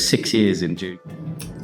6 years in June.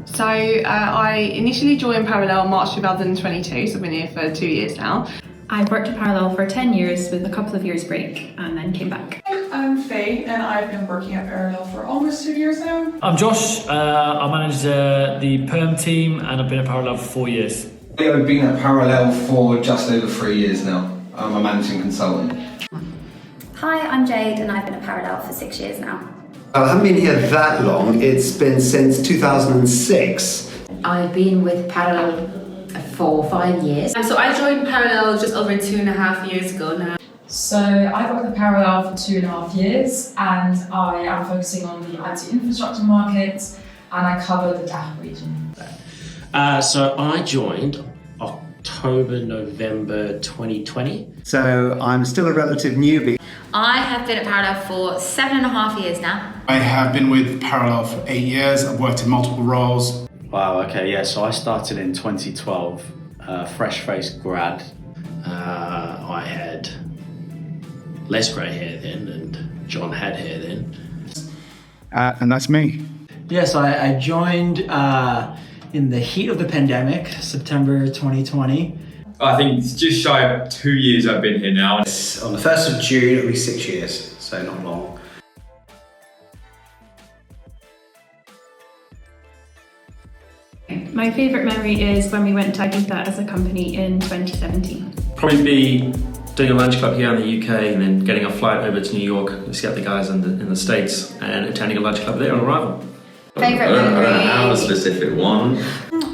So I initially joined Parallel in March 2022, so I've been here for 2 years now. I've worked at Parallel for 10 years with a couple of years break and then came back. I'm Faye and I've been working at Parallel for almost 2 years now. I'm Josh, I manage the perm team and I've been at Parallel for 4 years. I've been at Parallel for just over 3 years now. I'm a managing consultant. Hi, I'm Jade and I've been at Parallel for 6 years now. I haven't been here that long, it's been since 2006. I've been with Parallel for 5 years. So I joined Parallel just over 2.5 years ago now. So I worked at Parallel for 2.5 years and I am focusing on the IT infrastructure market and I cover the DACH region. So I joined October, November 2020. So I'm still a relative newbie. I have been at Parallel for 7.5 years now. I have been with Parallel for 8 years. I've worked in multiple roles. Wow, okay, yeah, so I started in 2012, fresh-faced grad. I had less grey hair then, and John had hair then. And that's me. Yes, I joined in the heat of the pandemic, September 2020. I think it's just shy of 2 years I've been here now. On the 1st of June, it'll be 6 years, so not long. My favourite memory is when we went to Ibiza as a company in 2017. Probably be doing a lunch club here in the UK and then getting a flight over to New York to see out the guys in the States and attending a lunch club there on arrival. Favourite memory? I don't have a specific one.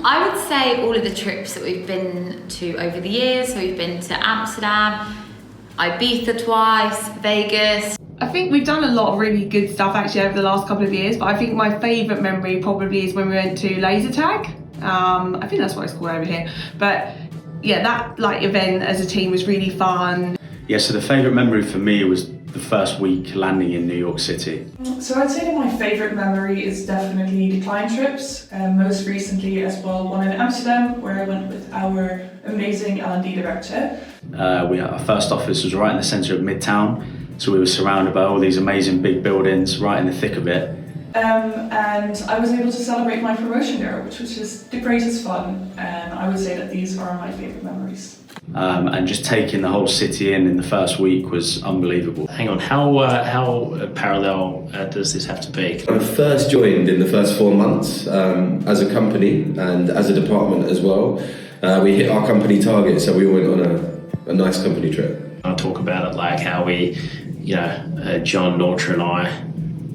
I would say all of the trips that we've been to over the years. So we've been to Amsterdam, Ibiza twice, Vegas. I think we've done a lot of really good stuff actually over the last couple of years, but I think my favourite memory probably is when we went to laser tag. I think that's what it's called over here. But yeah, that event as a team was really fun. Yeah, so the favourite memory for me was the first week landing in New York City. So I'd say that my favourite memory is definitely the client trips. Most recently as well, one in Amsterdam where I went with our amazing L&D director. Our first office was right in the centre of Midtown, so we were surrounded by all these amazing big buildings right in the thick of it. And I was able to celebrate my promotion there, which was just the greatest fun. And I would say that these are my favourite memories. And just taking the whole city in the first week was unbelievable. Hang on, how parallel does this have to be? I first joined in the first 4 months as a company and as a department as well. We hit our company target, so we went on a nice company trip. I'll talk about it like how we, John, Nortra and I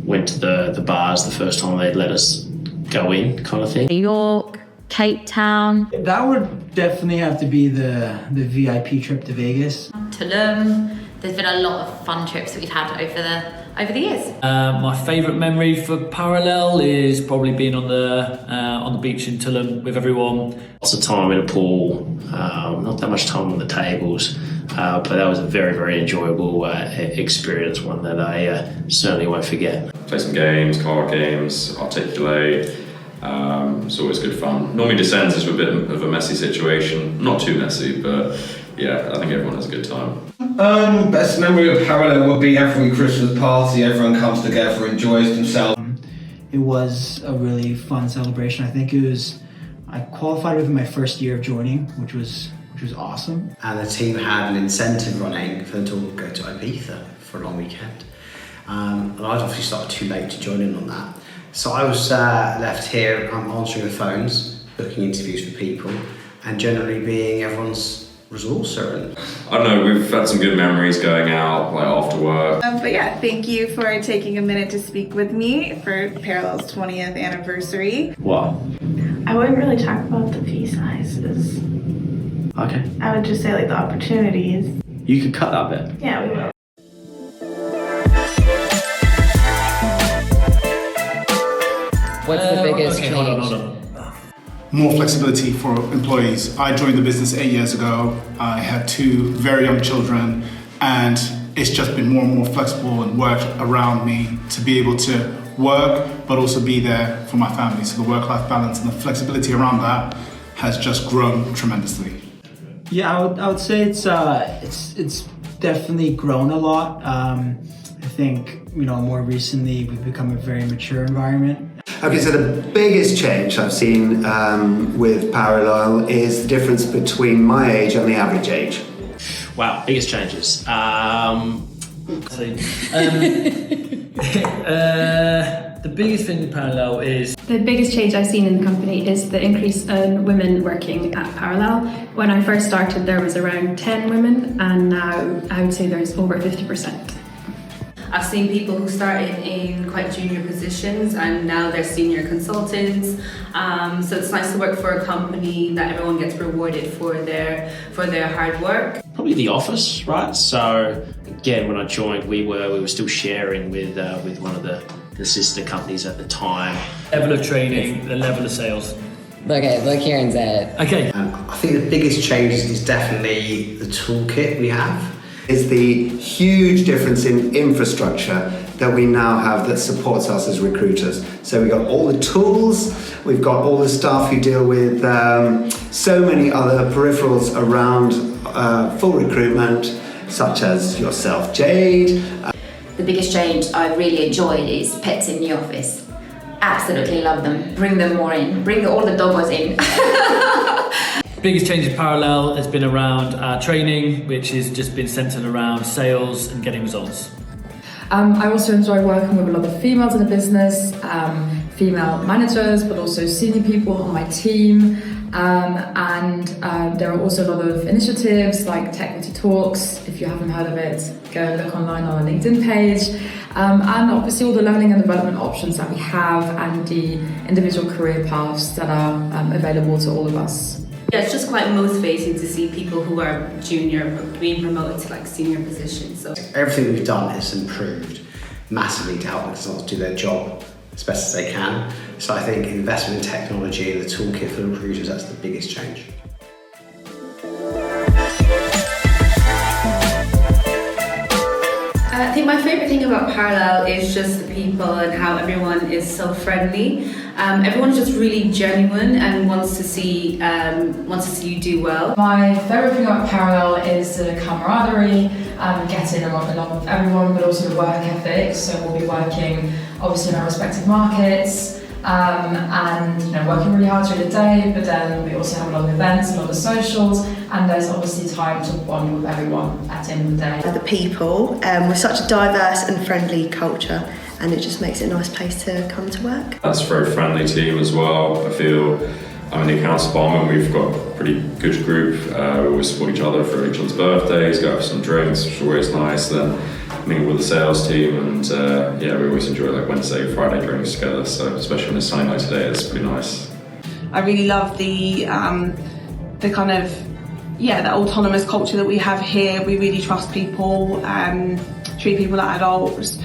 went to the bars the first time they'd let us go in, kind of thing. New York, Cape Town. That would definitely have to be the VIP trip to Vegas. Tulum. There's been a lot of fun trips that we've had over the years. My favourite memory for Parallel is probably being on the beach in Tulum with everyone. Lots of time in a pool, not that much time on the tables, but that was a very, very enjoyable experience, one that I certainly won't forget. Play some games, card games, articulate. It's always good fun. Normally descends into a bit of a messy situation. Not too messy, but yeah, I think everyone has a good time. Best memory of Parallel would be every Christmas party. Everyone comes together, enjoys themselves. It was a really fun celebration. I think I qualified within my first year of joining, which was awesome. And the team had an incentive running for them to go to Ibiza for a long weekend. And I'd obviously started too late to join in on that. So I was left here answering the phones, booking interviews for people, and generally being everyone's resourcer. I don't know, we've had some good memories going out after work. But yeah, thank you for taking a minute to speak with me for Parallel's 20th anniversary. Wow. I wouldn't really talk about the fee sizes. Okay. I would just say the opportunities. You could cut that bit. Yeah, we will. What's the biggest change? Hold on. More flexibility for employees. I joined the business 8 years ago. I had 2 very young children, and it's just been more and more flexible and worked around me to be able to work, but also be there for my family. So the work-life balance and the flexibility around that has just grown tremendously. Yeah, I would say it's definitely grown a lot. I think more recently we've become a very mature environment. Okay, so the biggest change I've seen with Parallel is the difference between my age and the average age. Wow, biggest changes. The biggest thing in Parallel is... The biggest change I've seen in the company is the increase in women working at Parallel. When I first started, there was around 10 women, and now I would say there's over 50%. I've seen people who started in quite junior positions and now they're senior consultants. So it's nice to work for a company that everyone gets rewarded for their hard work. Probably the office, right? So again, when I joined, we were still sharing with one of the sister companies at the time. Level of training, the level of sales. Okay, like Kieran said. Okay. I think the biggest change is definitely the toolkit we have. Is the huge difference in infrastructure that we now have that supports us as recruiters. So we've got all the tools, we've got all the staff who deal with so many other peripherals around full recruitment, such as yourself, Jade. The biggest change I've really enjoyed is pets in the office. Absolutely love them. Bring them more in. Bring all the doggos in. Biggest change in Parallel has been around training, which has just been centered around sales and getting results. I also enjoy working with a lot of females in the business, female managers, but also senior people on my team. And there are also a lot of initiatives like Tech Equity Talks. If you haven't heard of it, go look online on our LinkedIn page. And obviously all the learning and development options that we have and the individual career paths that are available to all of us. Yeah, it's just quite motivating to see people who are junior being promoted to like senior positions. So Everything we've done has improved massively to help the consultants do their job as best as they can. So I think investment in technology and the toolkit for the recruiters, that's the biggest change. I think my favourite thing about Parallel is just the people and how everyone is so friendly. Everyone's just really genuine and wants to see you do well. My favourite thing about Parallel is the camaraderie, getting along with everyone, but also the work ethic. So we'll be working obviously in our respective markets, and working really hard through the day, but then we also have a lot of events, a lot of socials, and there's obviously time to bond with everyone at the end of the day. The people, we're such a diverse and friendly culture, and it just makes it a nice place to come to work. That's a very friendly team as well. I feel I'm in the accounts department, we've got a pretty good group. We always support each other for each other's birthdays, go have some drinks, which is always nice. Then mingle with the sales team, and we always enjoy like Wednesday, Friday drinks together. So especially when it's sunny like today, it's pretty nice. I really love the kind of the autonomous culture that we have here. We really trust people, treat people like adults.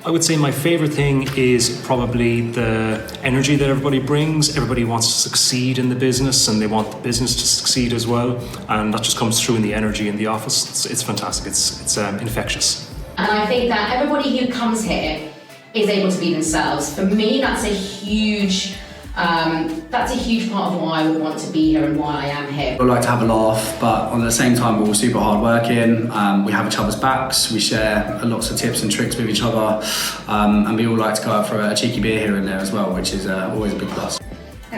I would say my favourite thing is probably the energy that everybody brings. Everybody wants to succeed in the business and they want the business to succeed as well. And that just comes through in the energy in the office. It's fantastic. It's infectious. And I think that everybody who comes here is able to be themselves. For me, that's a huge part of why I would want to be here and why I am here. We like to have a laugh, but at the same time we're all super hard working. We have each other's backs, we share lots of tips and tricks with each other, and we all like to go out for a cheeky beer here and there as well, which is always a big plus.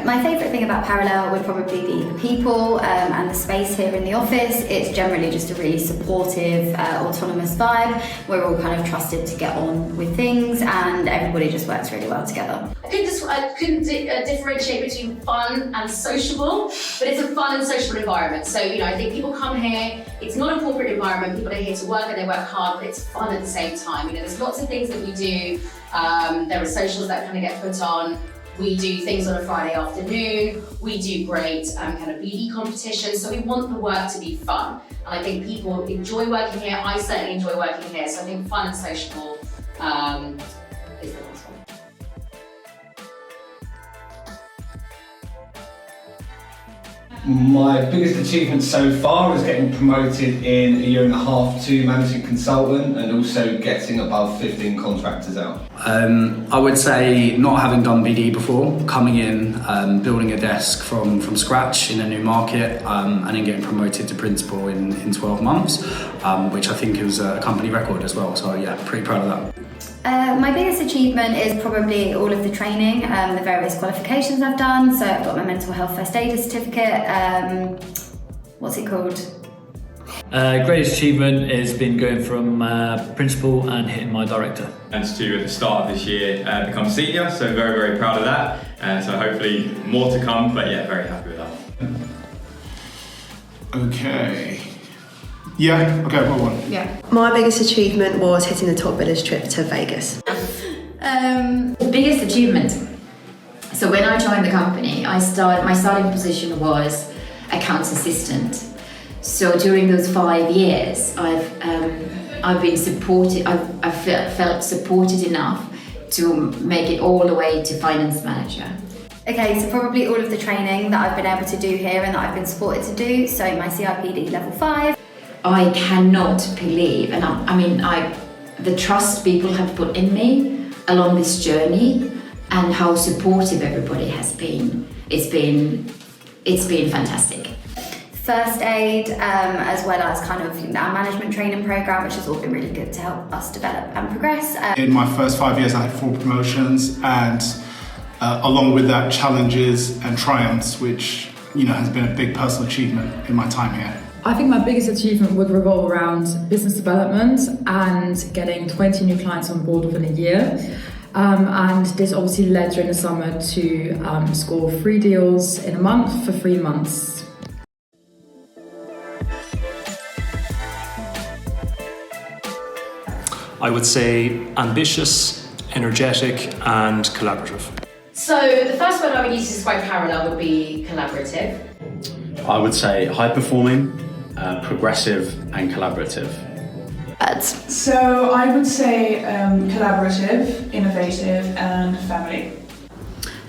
My favourite thing about Parallel would probably be the people and the space here in the office. It's generally just a really supportive, autonomous vibe. We're all kind of trusted to get on with things, and everybody just works really well together. I couldn't differentiate between fun and sociable, but it's a fun and sociable environment. So, I think people come here, it's not a corporate environment, people are here to work and they work hard, but it's fun at the same time. There's lots of things that we do. There are socials that kind of get put on. We do things on a Friday afternoon. We do great kind of BD competitions. So we want the work to be fun. And I think people enjoy working here. I certainly enjoy working here. So I think fun and sociable is the last one. My biggest achievement so far is getting promoted in a year and a half to managing consultant, and also getting above 15 contractors out. I would say not having done BD before, coming in, building a desk from scratch in a new market, and then getting promoted to principal in 12 months, which I think was a company record as well. So yeah, pretty proud of that. My biggest achievement is probably all of the training, the various qualifications I've done. So I've got my mental health first aider certificate. What's it called? Greatest achievement has been going from principal and hitting my director. And to, at the start of this year, become senior, so very, very proud of that. So hopefully more to come, but yeah, very happy with that. Okay. Yeah, okay, what one? Yeah. My biggest achievement was hitting the top billers trip to Vegas. Biggest achievement. So when I joined the company, my starting position was accounts assistant. So during those 5 years, I've been supported. I've felt supported enough to make it all the way to finance manager. Okay, so probably all of the training that I've been able to do here and that I've been supported to do. So my CIPD level 5. I cannot believe, and the trust people have put in me along this journey, and how supportive everybody has been. It's been fantastic. First aid, as well as kind of our management training program, which has all been really good to help us develop and progress. In my first 5 years, I had 4 promotions, and along with that, challenges and triumphs, which has been a big personal achievement in my time here. I think my biggest achievement would revolve around business development and getting 20 new clients on board within a year. And this obviously led during the summer to score 3 deals in a month for 3 months. I would say ambitious, energetic, and collaborative. So the first word I would use to describe Parallel would be collaborative. I would say high-performing, progressive, and collaborative. So I would say collaborative, innovative, and family.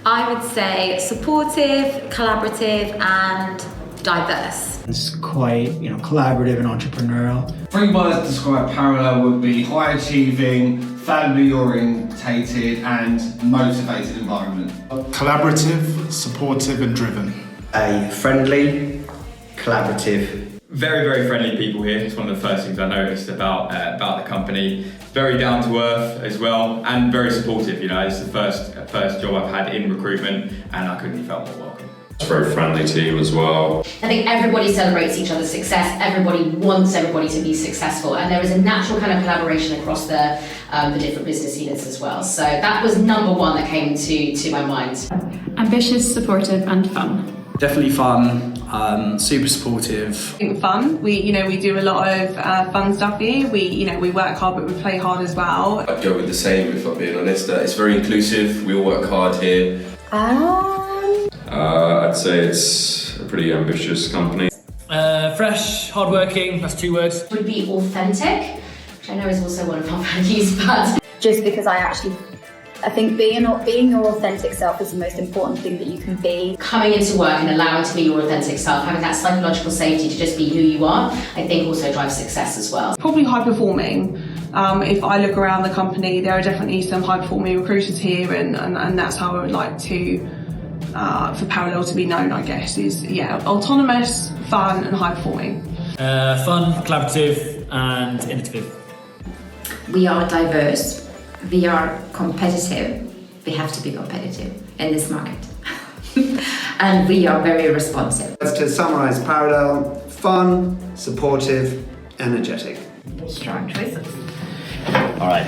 I would say supportive, collaborative, and diverse. It's quite, collaborative and entrepreneurial. 3 words to describe Parallel would be high achieving, family orientated, and motivated environment. Collaborative, supportive, and driven. A friendly, collaborative. Very, very friendly people here. It's one of the first things I noticed about the company. Very down to earth as well, and very supportive. This is the first job I've had in recruitment, and I couldn't have felt more welcome. It's a very friendly team as well. I think everybody celebrates each other's success. Everybody wants everybody to be successful, and there is a natural kind of collaboration across the different business units as well. So that was number one that came to my mind. Ambitious, supportive, and fun. Definitely fun. Super supportive. I think fun. We do a lot of fun stuff here. We work hard, but we play hard as well. I'd go with the same, if I'm being honest. It's very inclusive. We all work hard here. I'd say it's a pretty ambitious company. Fresh, hardworking. That's 2 words. Would be authentic, which I know is also one of our values, but Just because I think being your authentic self is the most important thing that you can be. coming into work and allowing to be your authentic self, having that psychological safety to just be who you are, I think also drives success as well. Probably high performing. If I look around the company, there are definitely some high performing recruiters here, and that's how I would like to for Parallel to be known, I guess, is autonomous, fun, and high performing. Fun, collaborative, and innovative. We are diverse. We are competitive. We have to be competitive in this market. And we are very responsive. To summarise Parallel, fun, supportive, energetic. Strong choices. All right.